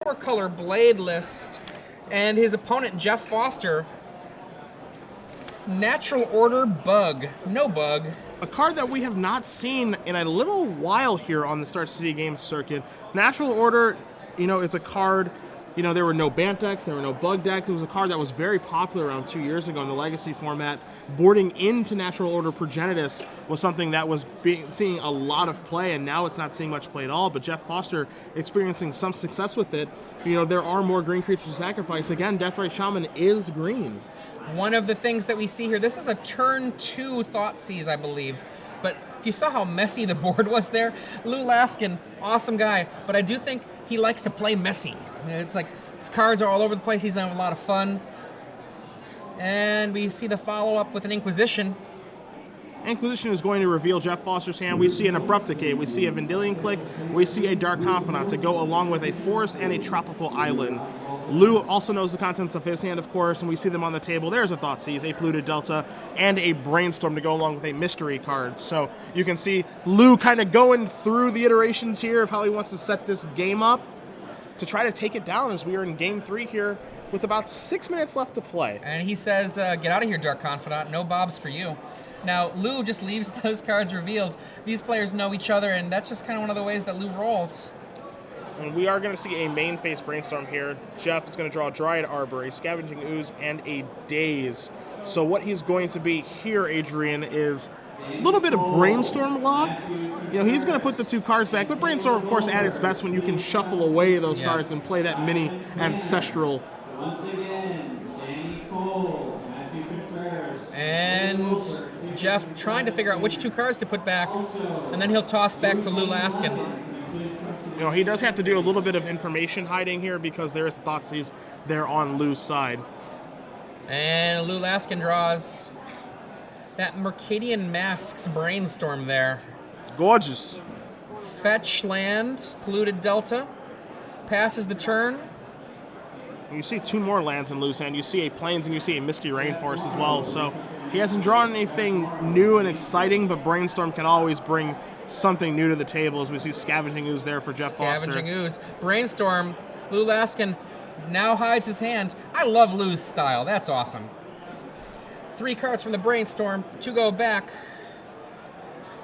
4-color blade list, and his opponent, Jeph Foster, Natural Order Bug. No bug. A card that we have not seen in a little while here on the Star City Games circuit. Natural Order, is a card, there were no Bant decks, there were no bug decks. It was a card that was very popular around 2 years ago in the Legacy format. Boarding into Natural Order Progenitus was something that was seeing a lot of play, and now it's not seeing much play at all. But Jeph Foster experiencing some success with it. There are more green creatures to sacrifice. Again, Deathrite Shaman is green. One of the things that we see here, this is a turn 2 Thoughtseize, I believe. But if you saw how messy the board was there, Lou Laskin, awesome guy. But I do think he likes to play messy. It's like his cards are all over the place. He's having a lot of fun. And we see the follow-up with an Inquisition. Inquisition is going to reveal Jeph Foster's hand. We see an Abrupt Decay, we see a Vendilion Click, we see a Dark Confidant to go along with a Forest and a Tropical Island. Lou also knows the contents of his hand, of course, and we see them on the table. There's a Thoughtseize, a Polluted Delta, and a Brainstorm to go along with a Mystery card. So you can see Lou kind of going through the iterations here of how he wants to set this game up to try to take it down as we are in Game 3 here with about 6 minutes left to play. And he says, get out of here, Dark Confidant. No bobs for you. Now, Lou just leaves those cards revealed. These players know each other, and that's just kind of one of the ways that Lou rolls. And we are going to see a main face Brainstorm here. Jeph is going to draw a Dryad Arbor, a Scavenging Ooze, and a Daze. So what he's going to be here, Adrian, is a little bit of Brainstorm luck. He's going to put the 2 cards back, but Brainstorm, of course, at its best when you can shuffle away those cards and play that mini Ancestral. And Jeph trying to figure out which 2 cards to put back, and then he'll toss back to Lou Laskin. He does have to do a little bit of information hiding here because there is the Thoughtseize there on Lou's side. And Lou Laskin draws that Mercadian Masks Brainstorm there. Gorgeous. Fetch land, Polluted Delta, passes the turn. You see 2 more lands in Lou's hand. You see a Plains and you see a Misty Rainforest as well. So he hasn't drawn anything new and exciting, but Brainstorm can always bring something new to the table as we see Scavenging Ooze there for Jeph Foster. Scavenging Ooze. Brainstorm. Lou Laskin now hides his hand. I love Lou's style. That's awesome. 3 cards from the Brainstorm. 2 go back.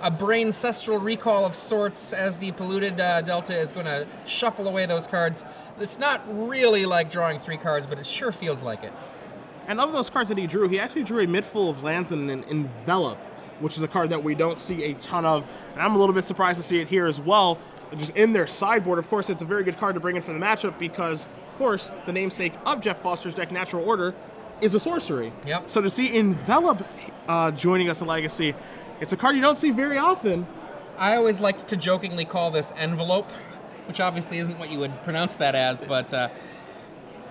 A Braincestral Recall of sorts as the Polluted Delta is going to shuffle away those cards. It's not really like drawing 3 cards, but it sure feels like it. And of those cards that he drew, he actually drew a Midful of Lands and an Envelop, which is a card that we don't see a ton of. And I'm a little bit surprised to see it here as well, just in their sideboard. Of course, it's a very good card to bring in for the matchup because, of course, the namesake of Jeph Foster's deck, Natural Order, is a sorcery. Yep. So to see Envelop joining us in Legacy, it's a card you don't see very often. I always like to jokingly call this Envelope, which obviously isn't what you would pronounce that as, but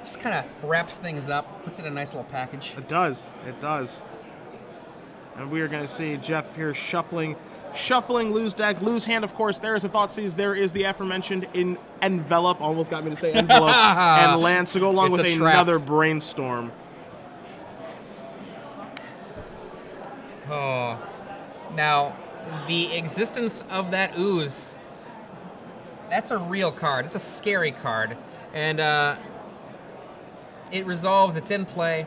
just kind of wraps things up, puts it in a nice little package. It does. It does. And we are going to see Jeph here shuffling Lou's deck. Lou's hand, of course, there is a Thoughtseize. There is the aforementioned Envelop. Almost got me to say Envelope. And lands to go along with another Brainstorm. Oh. Now, the existence of that Ooze, that's a real card. It's a scary card. And it resolves, it's in play.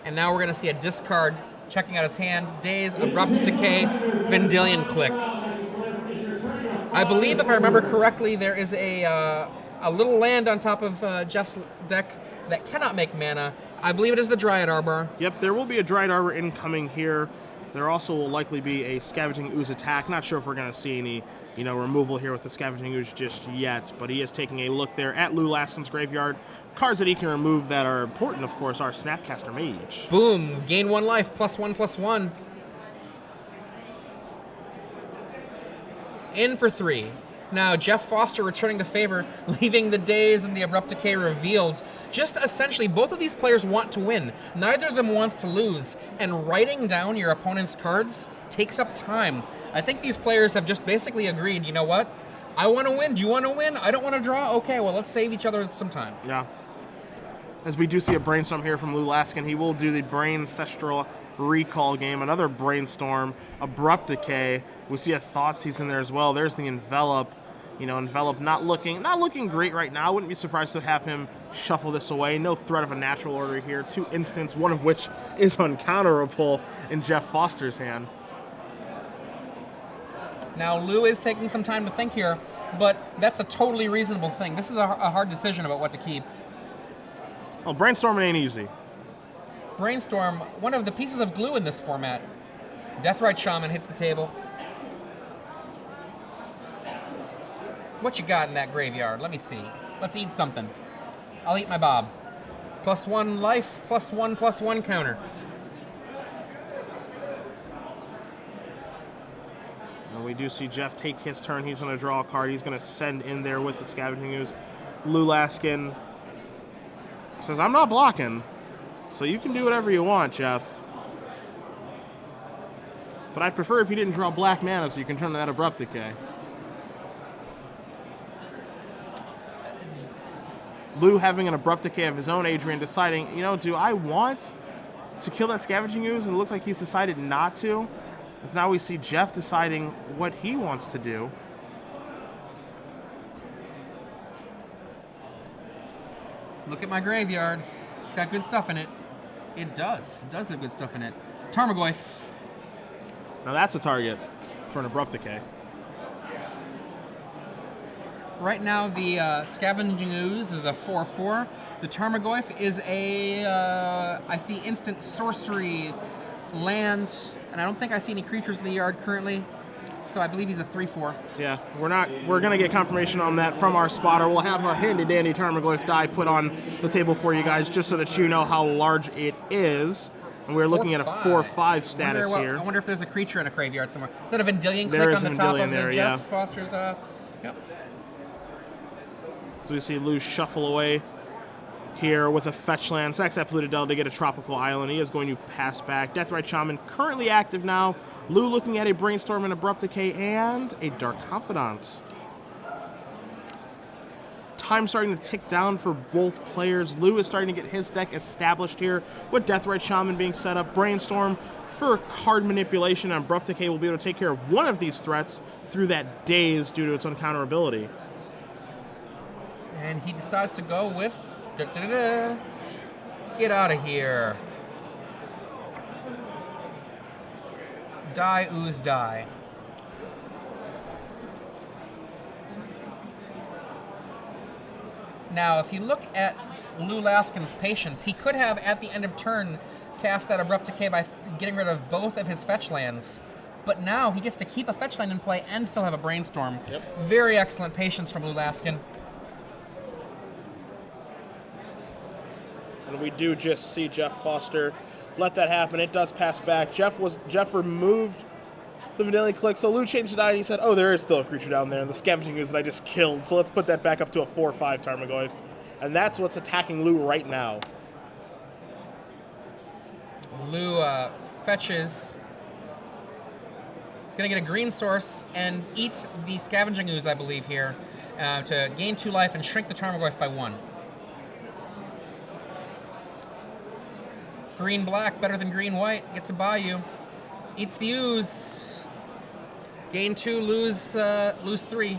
And now we're going to see a discard checking out his hand. Daze, Abrupt Decay, Vendilion Click. I believe, if I remember correctly, there is a little land on top of Jeff's deck that cannot make mana. I believe it is the Dryad Arbor. Yep, there will be a Dryad Arbor incoming here. There also will likely be a Scavenging Ooze attack. Not sure if we're going to see any, removal here with the Scavenging Ooze just yet, but he is taking a look there at Lou Laskin's graveyard. Cards that he can remove that are important, of course, are Snapcaster Mage. Boom! Gain 1 life, +1/+1. In for 3. Now, Jeph Foster returning the favor, leaving the Daze and the Abrupt Decay revealed. Just essentially, both of these players want to win. Neither of them wants to lose. And writing down your opponent's cards takes up time. I think these players have just basically agreed, you know what? I want to win. Do you want to win? I don't want to draw? Okay, well, let's save each other some time. Yeah. As we do see a Brainstorm here from Lou Laskin, he will do the Braincestral Recall game. Another Brainstorm, Abrupt Decay. We see a Thoughtseize in there as well. There's the Envelop. You know, Envelop not looking great right now. I wouldn't be surprised to have him shuffle this away. No threat of a natural order here. 2 instants, one of which is uncounterable in Jeph Foster's hand. Now, Lou is taking some time to think here, but that's a totally reasonable thing. This is a hard decision about what to keep. Well, brainstorming ain't easy. Brainstorm, one of the pieces of glue in this format. Deathrite Shaman hits the table. What you got in that graveyard? Let me see. Let's eat something. I'll eat my Bob. +1 life, +1/+1 counter. And we do see Jeph take his turn. He's going to draw a card. He's going to send in there with the Scavenging Ooze. Lou Laskin says, I'm not blocking, so you can do whatever you want, Jeph. But I'd prefer if you didn't draw black mana so you can turn that Abrupt Decay. Lou having an Abrupt Decay of his own, Adrian deciding, you know, do I want to kill that Scavenging Ooze? And it looks like he's decided not to. As now we see Jeph deciding what he wants to do. Look at my graveyard. It's got good stuff in it. It does. It does have good stuff in it. Tarmogoyf. Now that's a target for an Abrupt Decay. Right now, the Scavenging Ooze is a 4/4. The Tarmogoyf is a, I see instant sorcery land, and I don't think I see any creatures in the yard currently, so I believe he's a 3/4. Yeah, we're going to get confirmation on that from our spotter. We'll have our handy-dandy Tarmogoyf die put on the table for you guys, just so that you know how large it is. And we're looking at a 4/5 status here. I wonder if there's a creature in a graveyard somewhere. Is that a Vendilion There click is on the top Vendilion of there, the yeah. Jeph Foster's, yep. So we see Lou shuffle away here with a fetch land. Sacks that Polluted Delta to get a tropical island. He is going to pass back. Deathrite Shaman currently active now. Lou looking at a Brainstorm, and Abrupt Decay, and a Dark Confidant. Time starting to tick down for both players. Lou is starting to get his deck established here with Deathrite Shaman being set up. Brainstorm for card manipulation, and Abrupt Decay will be able to take care of one of these threats through that Daze due to its uncounterability. And he decides to go with... Get out of here. Die, Ooze, die. Now, if you look at Lou Laskin's patience, he could have, at the end of turn, cast that Abrupt Decay by getting rid of both of his fetch lands. But now he gets to keep a fetch land in play and still have a Brainstorm. Yep. Very excellent patience from Lou Laskin. And we do just see Jeph Foster let that happen. It does pass back. Jeph removed the Vendilion click, so Lou changed the die, and he said, oh, there is still a creature down there, and the Scavenging Ooze that I just killed, so let's put that back up to a 4/5 Tarmogoyf. And that's what's attacking Lou right now. Lou fetches. He's going to get a green source and eat the Scavenging Ooze, I believe, here, to gain 2 life and shrink the Tarmogoyf by 1. Green-black, better than green-white. Gets a Bayou. Eats the Ooze. Gain 2, lose 3.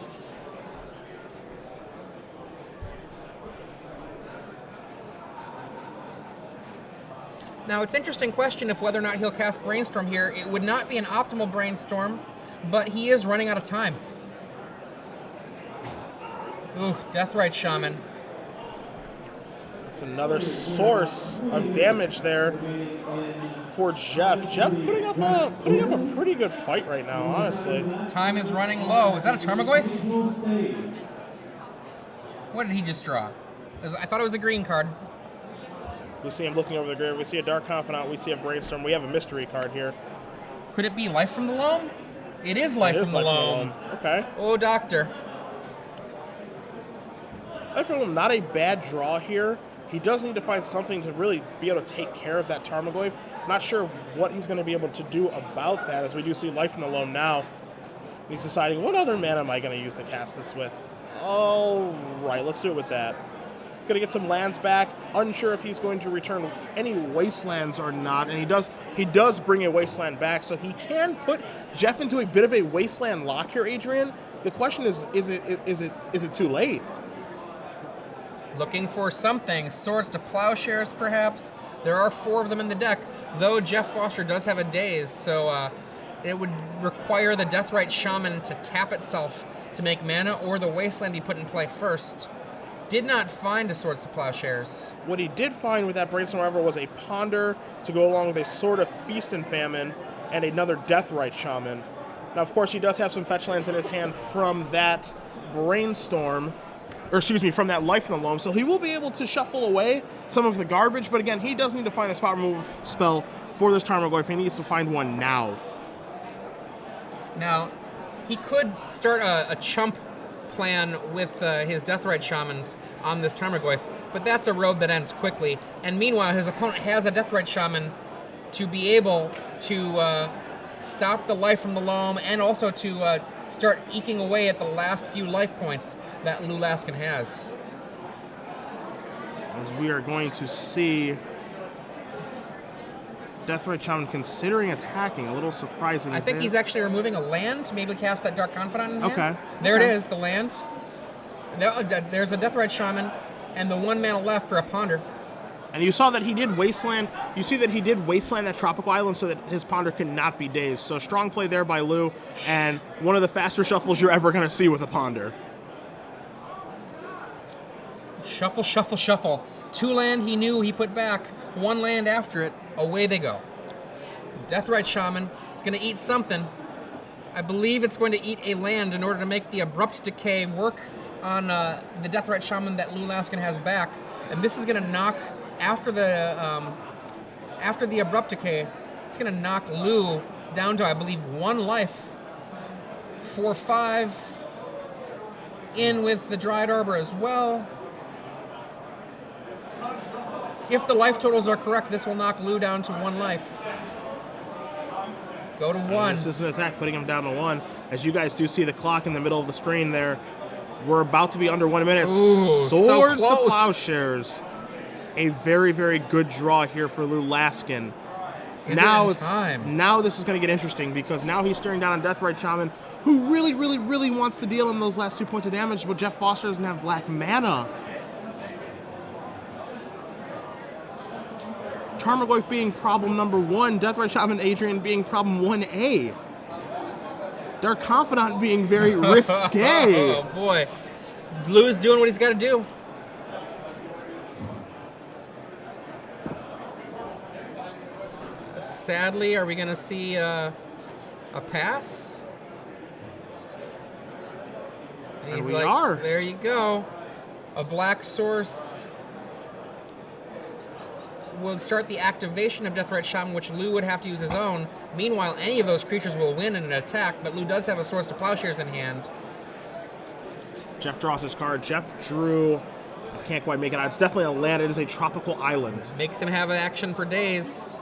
Now, it's an interesting question of whether or not he'll cast Brainstorm here. It would not be an optimal Brainstorm, but he is running out of time. Ooh, Deathrite Shaman. It's another source of damage there for Jeph. Jeph putting up a pretty good fight right now, honestly. Time is running low. Is that a Tarmogoyf? What did he just draw? I thought it was a green card. We see him looking over the grave. We see a Dark Confidant. We see a Brainstorm. We have a mystery card here. Could it be Life from the Loam? It is Life from the Loam. Okay. Oh, Doctor. Life from the Loam, not a bad draw here. He does need to find something to really be able to take care of that Tarmogoyf. Not sure what he's going to be able to do about that, as we do see Life from the Loam now. He's deciding, what other mana am I going to use to cast this with? All right, let's do it with that. Going to get some lands back. Unsure if he's going to return any wastelands or not. And he does bring a wasteland back, so he can put Jeph into a bit of a wasteland lock here, Adrian. The question is it too late? Looking for something. Swords to Plowshares, perhaps. There are 4 of them in the deck, though Jeph Foster does have a Daze, so it would require the Deathrite Shaman to tap itself to make mana, or the Wasteland be put in play first. Did not find a Swords to Plowshares. What he did find with that Brainstorm, however, was a Ponder to go along with a Sword of Feast and Famine and another Deathrite Shaman. Now, of course, he does have some fetch lands in his hand from that Brainstorm, or excuse me, from that Life in the Loam, so he will be able to shuffle away some of the garbage, but again, he does need to find a spot remove spell for this Tarmogoyf. He needs to find one now. Now, he could start a chump plan with his Deathrite Shamans on this Tarmogoyf, but that's a road that ends quickly. And meanwhile, his opponent has a Deathrite Shaman to be able to stop the Life from the Loam, and also to start eking away at the last few life points that Laskin has. As we are going to see Deathrite Shaman considering attacking, a little surprising. I think he's actually removing a land to maybe cast that Dark Confidant in hand. Okay. There it is, the land. There's a Deathrite Shaman, and the 1 mana left for a Ponder. And you saw that he did Wasteland. You see that he did Wasteland that Tropical Island so that his Ponder could not be dazed. So strong play there by Lou, and one of the faster shuffles you're ever going to see with a Ponder. Shuffle, shuffle, shuffle. 2 land he knew he put back. 1 land after it. Away they go. Deathrite Shaman. It's going to eat something. I believe it's going to eat a land in order to make the Abrupt Decay work on the Deathrite Shaman that Laskin has back. And this is going to knock, after the Abrupt Decay, it's going to knock Lou down to, I believe, 1 life. 4/5. In with the Dryad Arbor as well. If the life totals are correct, this will knock Lou down to 1 life. Go to 1. This is an attack, putting him down to 1. As you guys do see the clock in the middle of the screen there, we're about to be under 1 minute. Ooh, Swords so to close. Plowshares. A very, very good draw here for Laskin. Now this is going to get interesting, because now he's staring down on Deathrite Shaman, who really, really, really wants to deal him those last 2 points of damage, but Jeph Foster doesn't have black mana. Tarmogoyf being problem number 1, Deathrite Shaman Adrian being problem 1A. Their Confidant being very risque. Oh boy. Blue's doing what he's got to do. Sadly, are we going to see a pass? And we are. There you go. A black source will start the activation of Deathrite Shaman, which Lou would have to use his own. Meanwhile, any of those creatures will win in an attack, but Lou does have a Swords to Plowshares in hand. Jeph draws his card. Jeph drew, I can't quite make it out. It's definitely a land. It is a tropical island. Makes him have an action for Daze.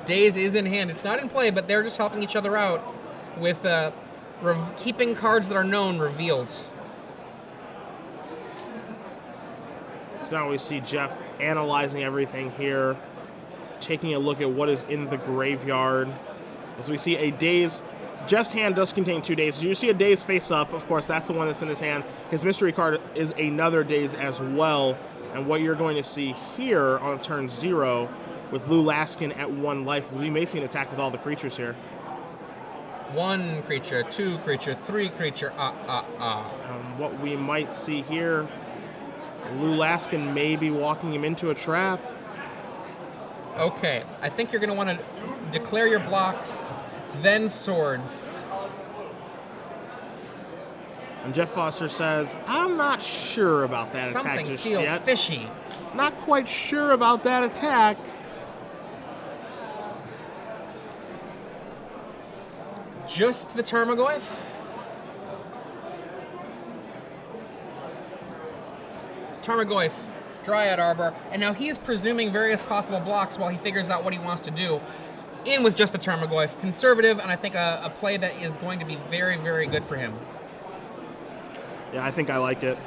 Daze is in hand. It's not in play, but they're just helping each other out with keeping cards that are known revealed. So now we see Jeph analyzing everything here, taking a look at what is in the graveyard. As we see a Daze, Jeff's hand does contain 2 Dazes. You see a Daze face up, of course, that's the one that's in his hand. His mystery card is another Daze as well. And what you're going to see here on turn 0, with Laskin at 1 life, we may see an attack with all the creatures here. 1 creature, 2 creature, 3 creature, What we might see here, Laskin may be walking him into a trap. Okay, I think you're going to want to declare your blocks, then swords. And Jeph Foster says, I'm not sure about that attack Something just feels yet. fishy. Not quite sure about that attack. Just the Tarmogoyf? Tarmogoyf, Dryad Arbor, and now he's presuming various possible blocks while he figures out what he wants to do. In with just the Tarmogoyf. Conservative, and I think a play that is going to be very, very good for him. Yeah, I think I like it.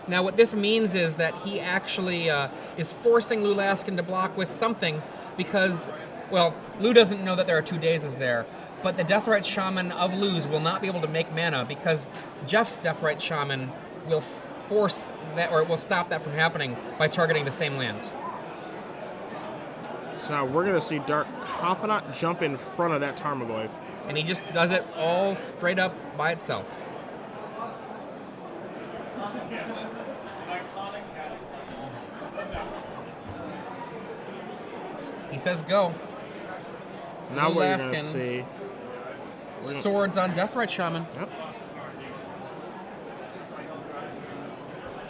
Now, what this means is that he actually is forcing Lou Laskin to block with something because, well, Lou doesn't know that there are 2 dazes there, but the Deathrite Shaman of Lou's will not be able to make mana because Jeff's Deathrite Shaman will force that, or it will stop that from happening by targeting the same land. So now we're going to see Dark Confidant jump in front of that Tarmogoyf. And he just does it all straight up by itself. He says go. Now Lou what you're going to Laskin, see... Swords on Deathrite Shaman. Yep.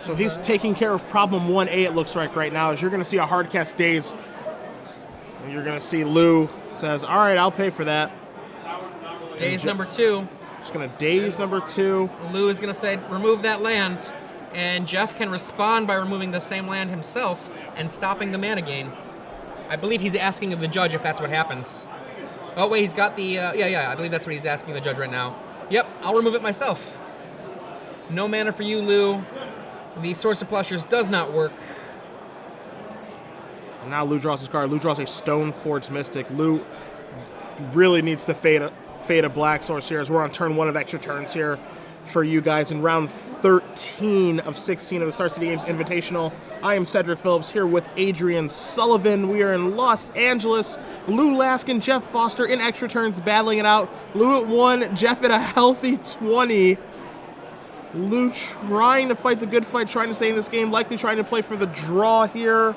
So he's taking care of problem 1A, it looks like right now, as you're going to see a hard cast Daze. And you're going to see Lou says, all right, I'll pay for that. Daze number 2. Just going to Daze number 2. Lou is going to say, remove that land. And Jeph can respond by removing the same land himself and stopping the mana gain. I believe he's asking of the judge if that's what happens. Oh, wait, he's got the... yeah, I believe that's what he's asking the judge right now. Yep, I'll remove it myself. No mana for you, Lou. The Source of Plowshares does not work. And now Lou draws his card. Lou draws a Stoneforged Mystic. Lou really needs to fade a Black Source here as we're on turn 1 of extra turns here for you guys in round 13 of 16 of the Star City Games Invitational. I am Cedric Phillips here with Adrian Sullivan. We are in Los Angeles. Lou Laskin, Jeph Foster in extra turns battling it out. Lou at 1, Jeph at a healthy 20. Lou trying to fight the good fight, trying to stay in this game, likely trying to play for the draw here.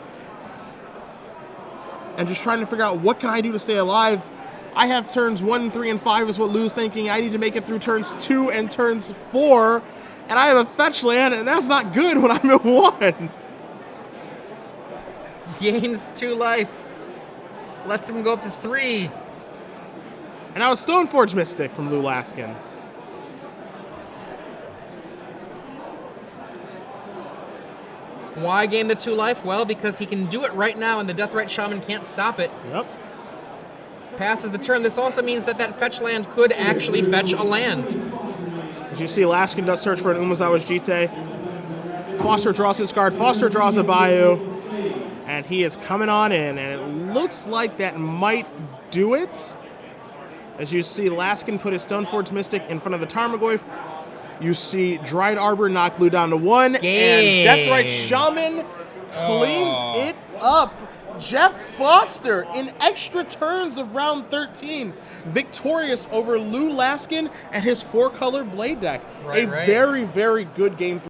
And just trying to figure out what can I do to stay alive. I have turns 1, 3, and 5 is what Lou's thinking. I need to make it through turns 2 and turns 4. And I have a fetch land, and that's not good when I'm at 1. Gains 2 life. Lets him go up to 3. And now a Stoneforged Mystic from Lou Laskin. Why gain the 2 life? Well, because he can do it right now and the Deathrite Shaman can't stop it. Yep. Passes the turn. This also means that that fetch land could actually fetch a land. As you see, Laskin does search for an Umezawa's Jite. Foster draws his card. Foster draws a Bayou. And he is coming on in. And it looks like that might do it. As you see, Laskin put his Stoneforged Mystic in front of the Tarmogoyf. You see Dried Arbor knock Lou down to 1. Game. And Deathrite Shaman cleans it up. Jeph Foster in extra turns of round 13, victorious over Lou Laskin and his 4-color Blade deck. Right. Very, very good game.